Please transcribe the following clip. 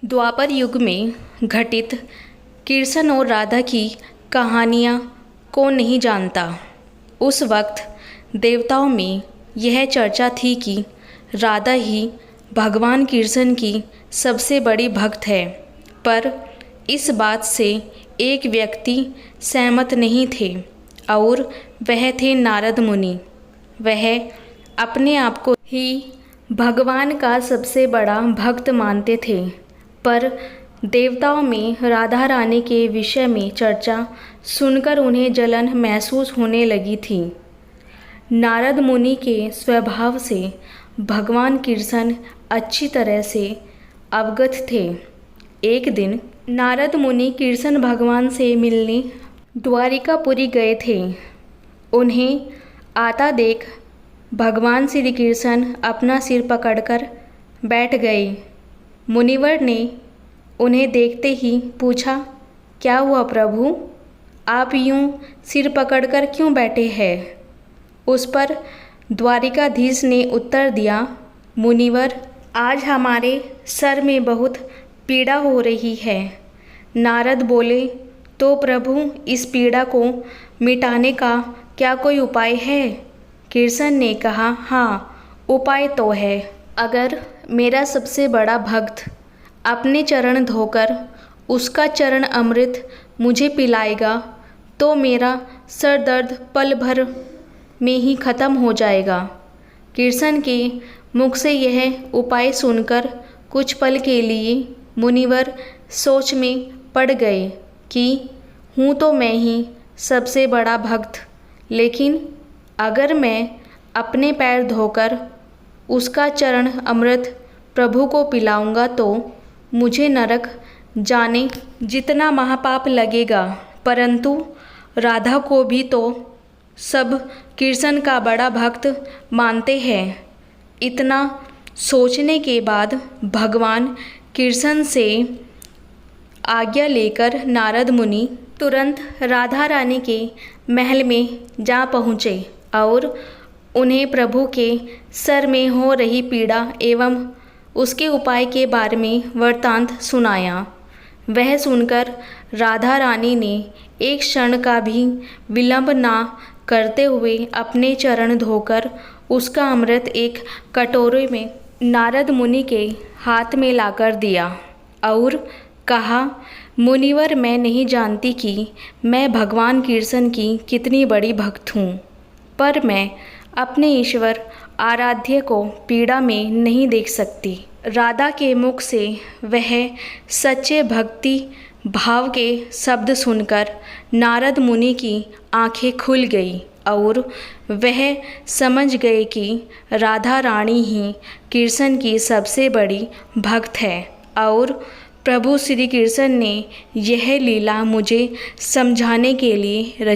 द्वापर युग में घटित कृष्ण और राधा की कहानियाँ कौन नहीं जानता। उस वक्त देवताओं में यह चर्चा थी कि राधा ही भगवान कृष्ण की सबसे बड़ी भक्त है, पर इस बात से एक व्यक्ति सहमत नहीं थे और वह थे नारद मुनि। वह अपने आप को ही भगवान का सबसे बड़ा भक्त मानते थे, पर देवताओं में राधा रानी के विषय में चर्चा सुनकर उन्हें जलन महसूस होने लगी थी। नारद मुनि के स्वभाव से भगवान कृष्ण अच्छी तरह से अवगत थे। एक दिन नारद मुनि कृष्ण भगवान से मिलने द्वारिकापुरी गए थे। उन्हें आता देख भगवान श्री कृष्ण अपना सिर पकड़कर बैठ गए। मुनिवर ने उन्हें देखते ही पूछा, क्या हुआ प्रभु, आप यूं सिर पकड़कर क्यों बैठे हैं? उस पर द्वारिकाधीश ने उत्तर दिया, मुनिवर, आज हमारे सर में बहुत पीड़ा हो रही है। नारद बोले, तो प्रभु इस पीड़ा को मिटाने का क्या कोई उपाय है? कृष्ण ने कहा, हाँ, उपाय तो है। अगर मेरा सबसे बड़ा भक्त अपने चरण धोकर उसका चरण अमृत मुझे पिलाएगा तो मेरा सर दर्द पल भर में ही खत्म हो जाएगा। कृष्ण के मुख से यह उपाय सुनकर कुछ पल के लिए मुनिवर सोच में पड़ गए कि हूँ तो मैं ही सबसे बड़ा भक्त, लेकिन अगर मैं अपने पैर धोकर उसका चरण अमृत प्रभु को पिलाऊंगा तो मुझे नरक जाने जितना महापाप लगेगा। परंतु राधा को भी तो सब कृष्ण का बड़ा भक्त मानते हैं। इतना सोचने के बाद भगवान कृष्ण से आज्ञा लेकर नारद मुनि तुरंत राधा रानी के महल में जा पहुँचे और उन्हें प्रभु के सर में हो रही पीड़ा एवं उसके उपाय के बारे में वृत्तांत सुनाया। वह सुनकर राधा रानी ने एक क्षण का भी विलंब ना करते हुए अपने चरण धोकर उसका अमृत एक कटोरे में नारद मुनि के हाथ में लाकर दिया और कहा, मुनिवर, मैं नहीं जानती कि मैं भगवान कृष्ण की कितनी बड़ी भक्त हूँ, पर मैं अपने ईश्वर आराध्य को पीड़ा में नहीं देख सकती। राधा के मुख से वह सच्चे भक्ति भाव के शब्द सुनकर नारद मुनि की आंखें खुल गई और वह समझ गए कि राधा रानी ही कृष्ण की सबसे बड़ी भक्त है और प्रभु श्री कृष्ण ने यह लीला मुझे समझाने के लिए रची।